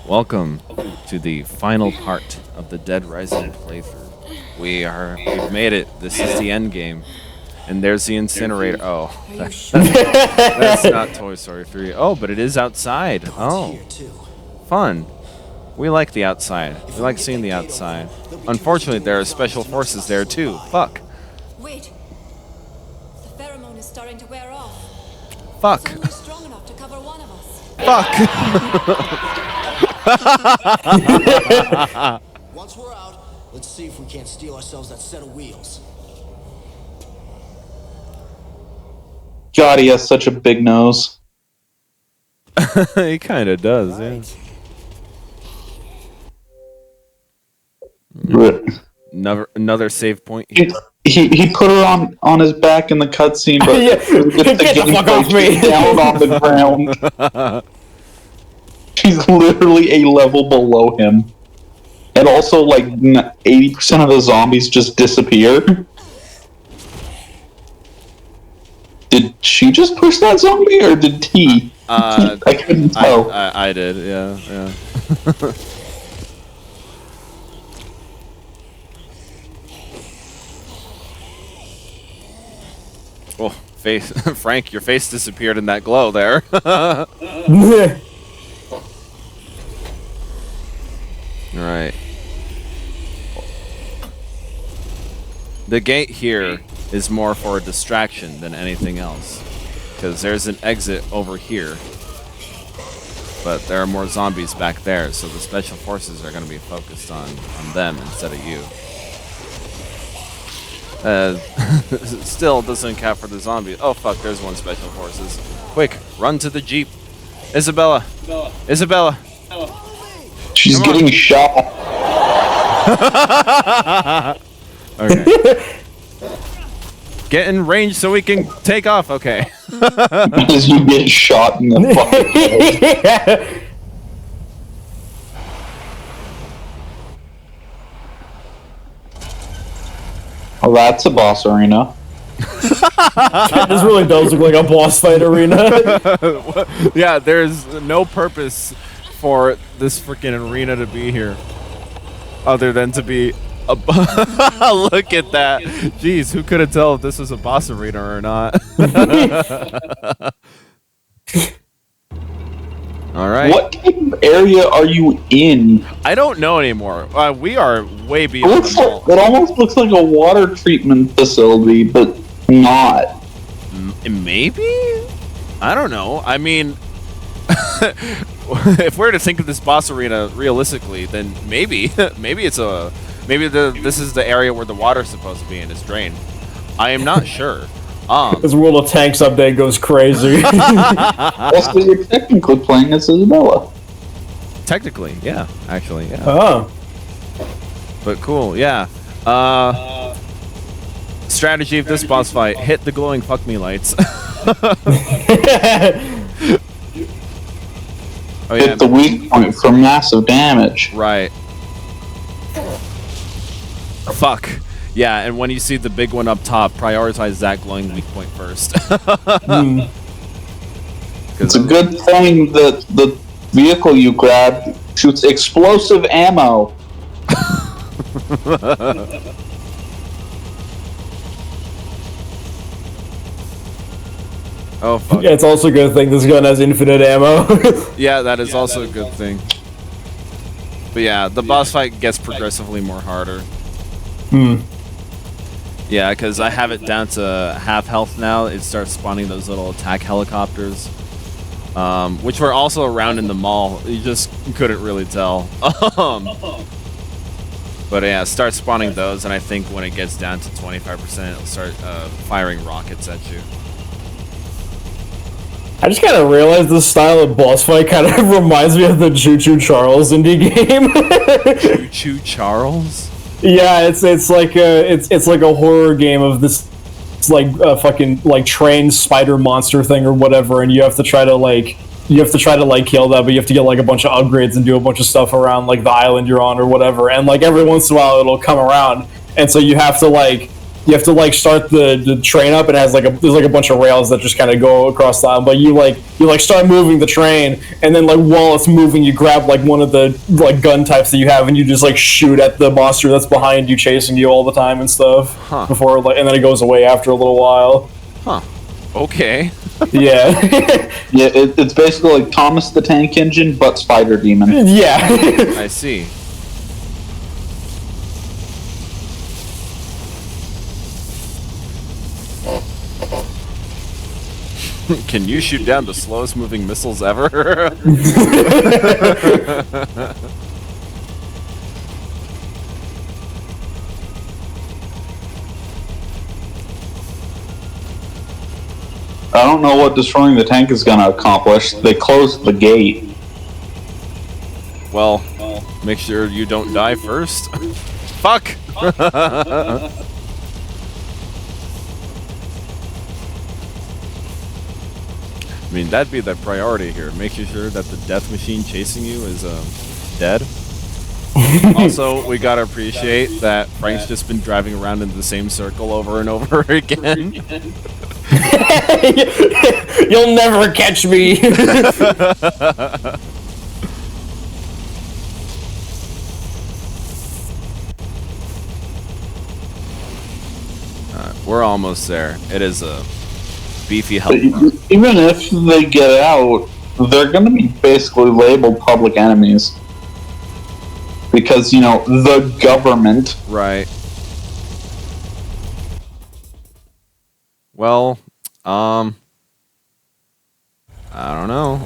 Welcome to the final part of the Dead Rising playthrough. We've made it. This is the end game. And there's the incinerator. Oh, that's not Toy Story 3. Oh, but it is outside. Oh, fun. We like the outside. We like seeing the outside. Unfortunately, there are special forces there too. Fuck. Wait. The pheromone is starting to wear off. Fuck. It's only strong enough to cover one of us. Fuck. Once we're out, let's see if we can't steal ourselves that set of wheels. God, he has such a big nose. He kind of does, yeah. Another save point. He put her on his back in the cutscene, but Yeah, get the fuck off me! Down on the ground. She's literally a level below him, and also like 80% of the zombies just disappear. Did she just push that zombie, or did he? I couldn't tell. I did, yeah. Oh, face, Frank, your face disappeared in that glow there. Alright. The gate here is more for a distraction than anything else. Because there's an exit over here. But there are more zombies back there, so the special forces are going to be focused on them instead of you. Still doesn't count for the zombies. Oh fuck, there's one special forces. Quick, run to the jeep. Isabella. Isabella. She's getting shot. Okay. Get in range so we can take off. Okay. Because you get shot in the fucking head. Oh, that's a boss arena. This really does look like a boss fight arena. Yeah, there's no purpose for this freaking arena to be here, other than to be a look at that. Jeez, who could have tell if this was a boss arena or not? All right. What type of area are you in? I don't know anymore. We are way beyond the mall. It almost looks like a water treatment facility, but not. Maybe? I don't know. I mean, if we're to think of this boss arena realistically, then maybe this is the area where the water's supposed to be and it's drained. I am not sure. This World of Tanks update goes crazy. Also, you're technically playing as Isabella. Technically, yeah. Actually, yeah. Oh. But cool, yeah. Strategy of this boss fight: hit the glowing fuck me lights. Oh, yeah. Hit the weak point for massive damage. Right. Fuck. Yeah, and when you see the big one up top, prioritize that glowing weak point first. It's a good thing that the vehicle you grabbed shoots explosive ammo. Oh, fuck. Yeah, it's also a good thing this gun has infinite ammo. Yeah, that is also a good thing. But yeah, the boss fight gets progressively more harder. Yeah, because I have it down to half health now. It starts spawning those little attack helicopters, which were also around in the mall. You just couldn't really tell. But yeah, start spawning those, and I think when it gets down to 25%, it'll start firing rockets at you. I just kind of realized this style of boss fight kind of reminds me of the Choo Charles indie game. Choo Charles? Yeah, it's like a horror game of this, it's like a fucking like trained spider monster thing or whatever, and you have to try to kill that, but you have to get like a bunch of upgrades and do a bunch of stuff around like the island you're on or whatever, and like every once in a while it'll come around, and so you have to like you have to like start the train up, and it has like there's like a bunch of rails that just kind of go across the island. But you start moving the train, and then like while it's moving, you grab like one of the like gun types that you have, and you just like shoot at the monster that's behind you, chasing you all the time and stuff. Before like, and then it goes away after a little while. Huh. Okay. Yeah. Yeah, it's basically like Thomas the Tank Engine, but Spider Demon. Yeah. I see. Can you shoot down the slowest moving missiles ever? I don't know what destroying the tank is going to accomplish. They closed the gate. Well, make sure you don't die first. Fuck! I mean, that'd be the priority here. Making sure that the death machine chasing you is dead. Also, we gotta appreciate that Frank's just been driving around in the same circle over and over again. You'll never catch me. We're almost there. It is a beefy But help run. even if they get out, they're going to be basically labeled public enemies. Because, you know, the government. Right. Well, I don't know.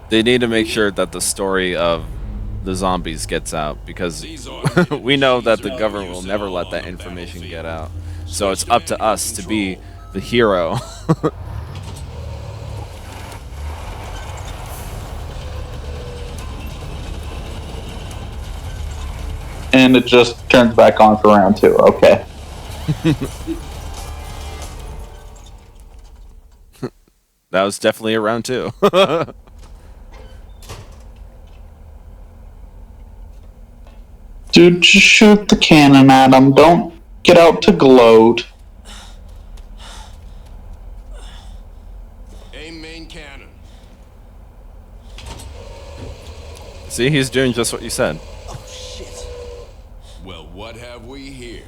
They need to make sure that the story of the zombies gets out, because we know that the government will never let that information get out. So it's up to us to be the hero. And it just turns back on for round 2. Okay. That was definitely a round 2. Dude, just shoot the cannon at them. Don't get out to gloat. Aim main cannon. See, he's doing just what you said. Oh, shit. Well, what have we here?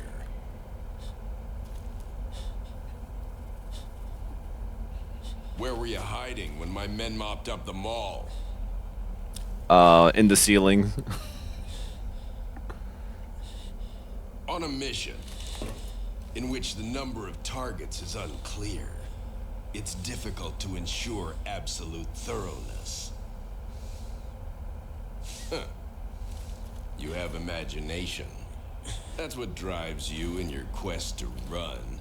Where were you hiding when my men mopped up the mall? In the ceiling. On a mission in which the number of targets is unclear, it's difficult to ensure absolute thoroughness. Huh. You have imagination. That's what drives you in your quest to run.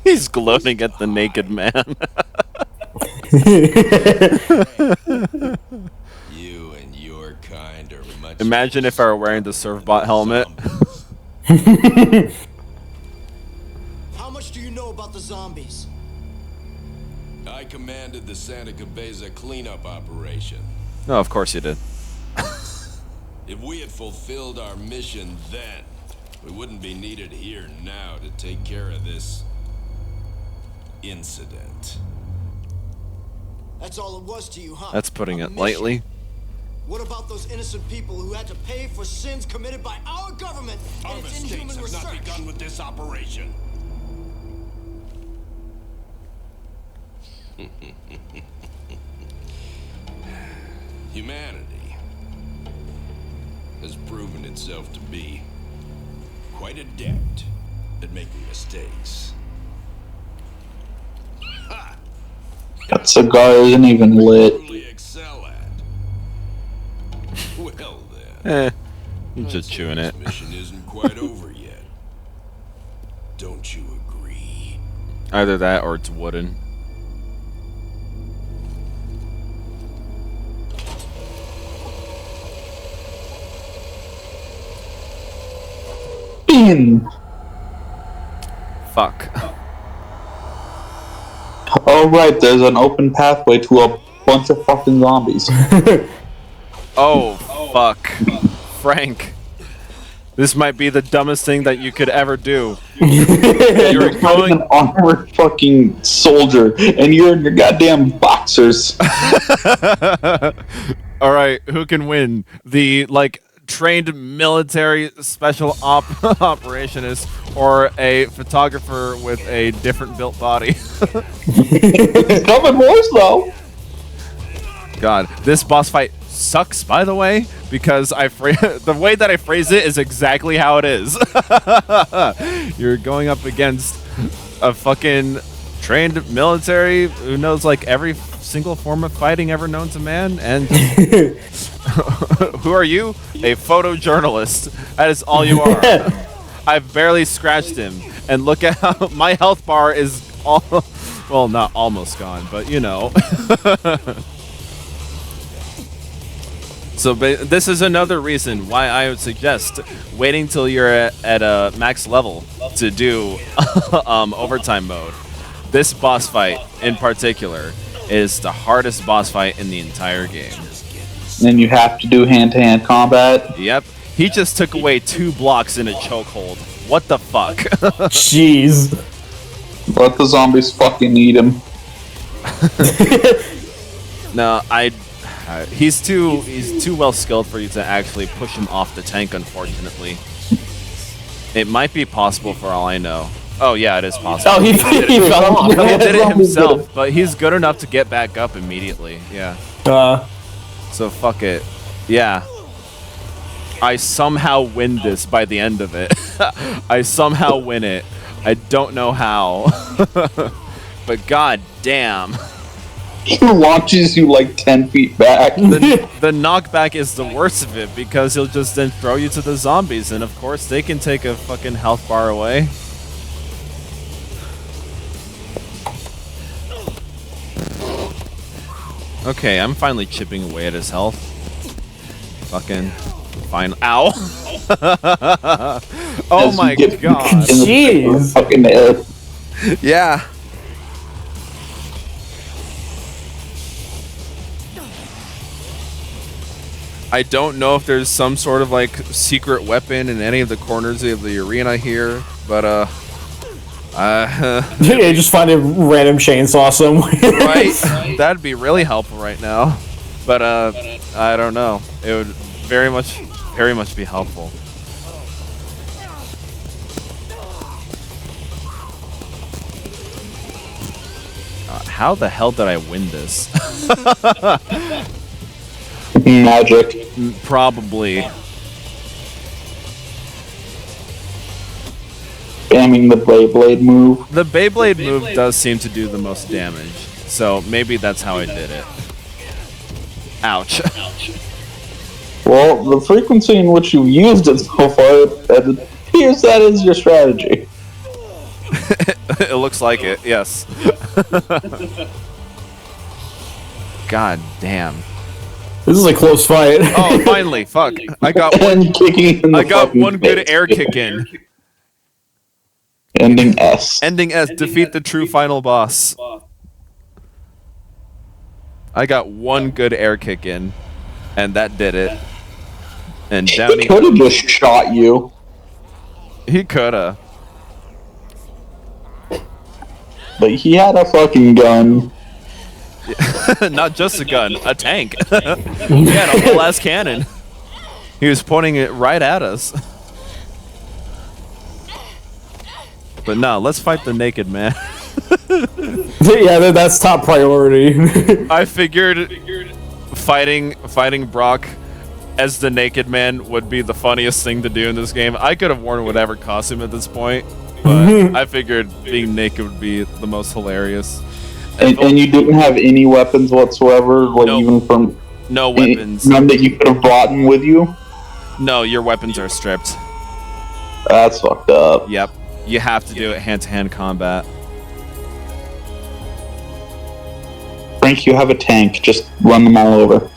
He's gloating at the naked man. You and your kind are much. Imagine if I were wearing the Surfbot helmet. How much do you know about the zombies? I commanded the Santa Cabeza cleanup operation. No, of course you did. If we had fulfilled our mission then, we wouldn't be needed here now to take care of this incident. That's all it was to you, huh? That's putting A it mission? lightly. What about those innocent people who had to pay for sins committed by our government Our and its mistakes inhuman have research? not begun with this operation. Humanity has proven itself to be quite adept at making mistakes. Ha! That cigar isn't even lit. Totally excel at. Well then. You're just chewing it. This mission isn't quite over yet. Don't you agree? Either that or it's wooden. Bean. Fuck. Oh, right, there's an open pathway to a bunch of fucking zombies. Oh, fuck. Frank. This might be the dumbest thing that you could ever do. You're fighting an armored fucking soldier, and you're in your goddamn boxers. Alright, who can win? The, like, trained military special operationist or a photographer with a different built body? It's coming worse, though. God, this boss fight sucks, by the way, because the way that I phrase it is exactly how it is. You're going up against a fucking trained military who knows like every single form of fighting ever known to man, and who are you? A photojournalist. That is all you are. I've barely scratched him, and look at how my health bar is all, well, not almost gone, but you know. So this is another reason why I would suggest waiting till you're at a max level to do overtime mode. This boss fight in particular is the hardest boss fight in the entire game. And you have to do hand-to-hand combat. Yep. He just took away 2 blocks in a chokehold. What the fuck? Jeez. Let the zombies fucking eat him. No, he's too well skilled for you to actually push him off the tank, unfortunately. It might be possible for all I know. Oh yeah, it is possible. Oh, he fell off. He did it himself, but he's good enough to get back up immediately. Yeah. So fuck it. Yeah. I somehow win this by the end of it. I somehow win it. I don't know how. But god damn. He launches you like 10 feet back. The knockback is the worst of it because he'll just then throw you to the zombies, and of course they can take a fucking health bar away. Okay, I'm finally chipping away at his health. Fucking fine. Ow! Oh As my you get god. in the Jeez. fucking air. Yeah. I don't know if there's some sort of like secret weapon in any of the corners of the arena here, but Yeah, just find a random chainsaw somewhere. right? That'd be really helpful right now. But I don't know. It would very much be helpful. How the hell did I win this? Magic. Probably. Spamming the Beyblade move. The Beyblade move does seem to do the most damage, so maybe that's how I did it. Ouch. Well, the frequency in which you used it so far, it appears that is your strategy. It looks like it, yes. God damn. This is a close fight. Oh, finally, fuck. I got And kicking in the I got fucking one good face. air kick in. Ending S. Ending S, defeat the true final boss. I got one good air kick in, and that did it. And down He could have just shot you. he coulda. But he had a fucking gun. Not just a gun, a tank. He had a whole ass cannon. He was pointing it right at us. But no, let's fight the naked man. Yeah, that's top priority. I figured fighting Brock as the naked man would be the funniest thing to do in this game. I could have worn whatever costume at this point, but I figured being naked would be the most hilarious. And you didn't have any weapons whatsoever, like Nope. even from No weapons. none that you could have brought in with you. No, your weapons are stripped. That's fucked up. Yep. You have to do it hand-to-hand combat. Frank, you have a tank. Just run them all over.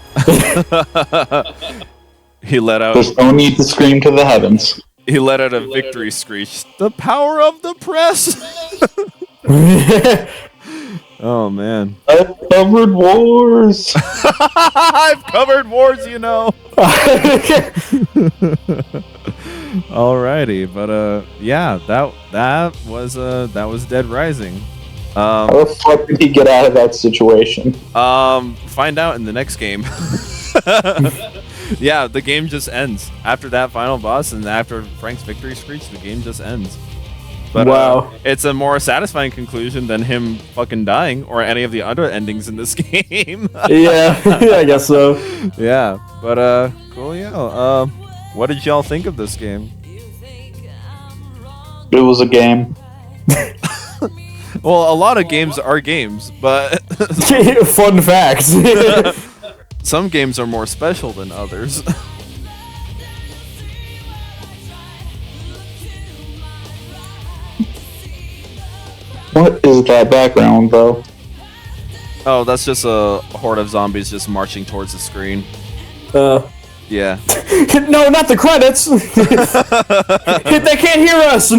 He let out There's no need to scream to the heavens. a victory screech. The power of the press. Oh man. I've covered wars. I've covered wars, you know. Alrighty, but yeah, that was Dead Rising. How the fuck did he get out of that situation? Find out in the next game. Yeah, the game just ends after that final boss, and after Frank's victory screech, the game just ends. But Wow. it's a more satisfying conclusion than him fucking dying or any of the other endings in this game. Yeah, I guess so. Yeah, but cool. Yeah. What did y'all think of this game? It was a game. Well, a lot of games are games, but Fun fact. some games are more special than others. What is that background, though? Oh, that's just a horde of zombies just marching towards the screen. Yeah. No, not the credits. They can't hear us.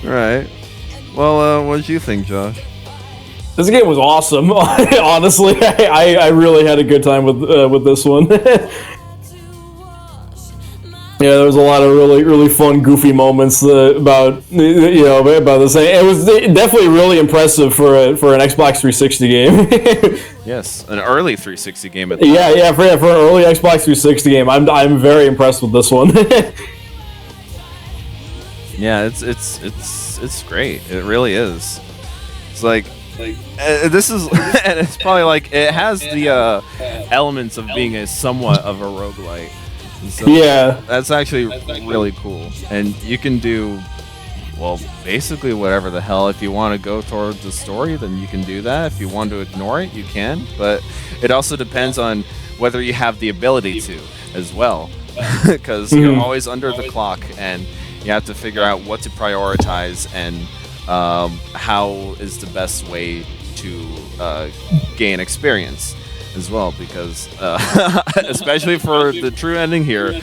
Right. Well, what did you think, Josh? This game was awesome. Honestly, I really had a good time with this one. Yeah, there was a lot of really fun, goofy moments about this thing. It was definitely really impressive for an Xbox 360 game. Yes, an early 360 game at the yeah, for an early Xbox 360 game, I'm very impressed with this one. Yeah, it's great. It really is. It's like this is, and it's probably like it has the elements of being a somewhat of a roguelite. So Yeah. that's actually really cool, and you can do well basically whatever the hell. If you want to go towards the story, then you can do that. If you want to ignore it, you can. But it also depends on whether you have the ability to as well, because you're always under the clock and you have to figure out what to prioritize and how is the best way to gain experience as well, because especially for the true ending here,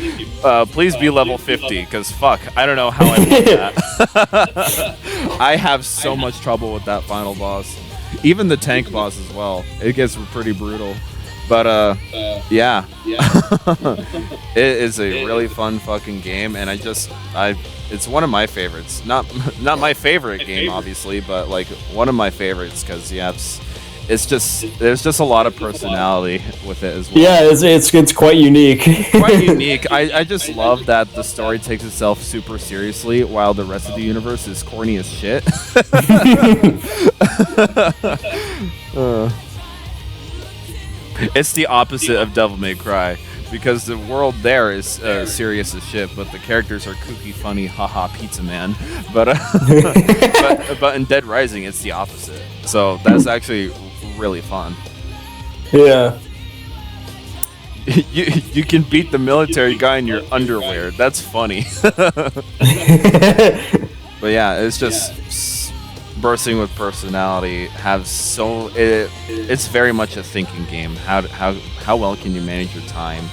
please be level 50, because fuck, I don't know how I did that. I have so much trouble with that final boss, even the tank boss as well. It gets pretty brutal, but yeah. It is a really fun fucking game, and it's one of my favorites. Not my favorite game, obviously, but like one of my favorites, because yeah, it's just there's just a lot of personality with it as well. Yeah, it's quite unique. Quite unique. I just love that the story takes itself super seriously while the rest of the universe is corny as shit. It's the opposite of Devil May Cry, because the world there is serious as shit, but the characters are kooky, funny, haha, pizza man. But but in Dead Rising, it's the opposite. So that's actually really fun. Yeah. You can beat the military guy in your underwear. That's funny. But yeah, it's just bursting with personality. It's very much a thinking game. How well can you manage your time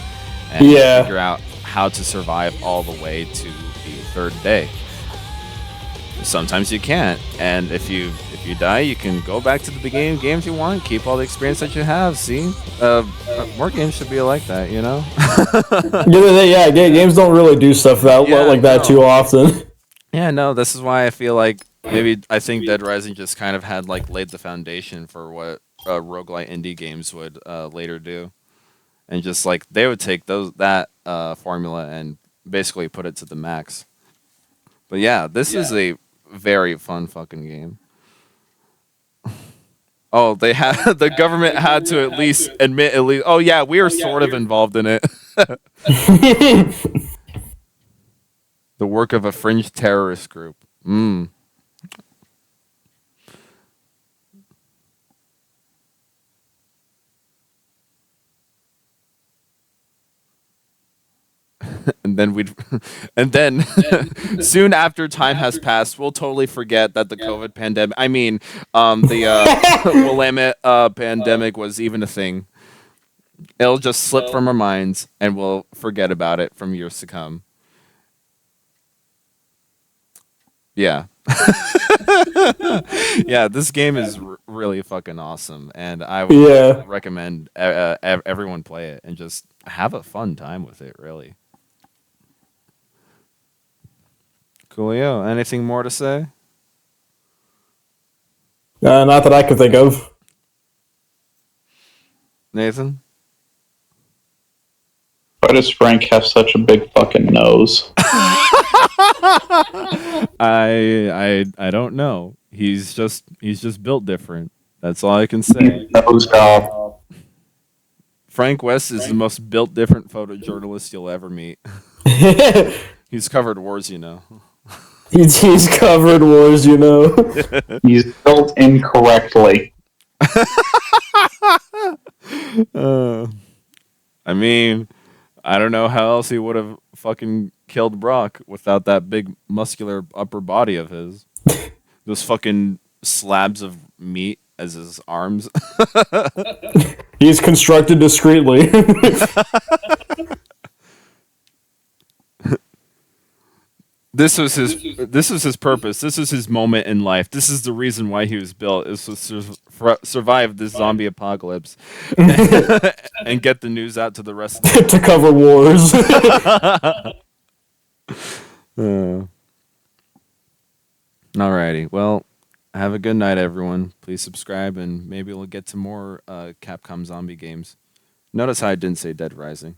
and figure out how to survive all the way to the third day? Sometimes you can't, and if you die, you can go back to the beginning of games you want, keep all the experience that you have. See, more games should be like that, you know. Yeah, games don't really do stuff like that too often. Yeah, no, this is why I feel like I think Dead Rising just kind of had like laid the foundation for what roguelite indie games would later do, and just like they would take that formula and basically put it to the max. But yeah, this is a very fun fucking game. Oh, the government had to at least admit oh yeah, we were sort of involved in it. The work of a fringe terrorist group. And then soon after time has passed, we'll totally forget that the COVID pandemic. I mean, the Willamette pandemic was even a thing. It'll just slip from our minds, and we'll forget about it from years to come. Yeah, Yeah, this game is really fucking awesome, and I would Yeah. recommend everyone play it and just have a fun time with it. Really. Coolio, anything more to say? Not that I could think of. Nathan? Why does Frank have such a big fucking nose? I don't know. He's just built different. That's all I can say. Nose job. Frank West is the most built different photojournalist you'll ever meet. He's covered wars, you know. He's covered wars, you know. He's built incorrectly. I mean, I don't know how else he would have fucking killed Brock without that big muscular upper body of his. Those fucking slabs of meat as his arms. He's constructed discreetly. This was his purpose. This is his moment in life. This is the reason why he was built. Is to survive this zombie apocalypse and get the news out to the rest of the To cover wars. Alrighty. Well, have a good night, everyone. Please subscribe, and maybe we'll get to more Capcom zombie games. Notice how I didn't say Dead Rising.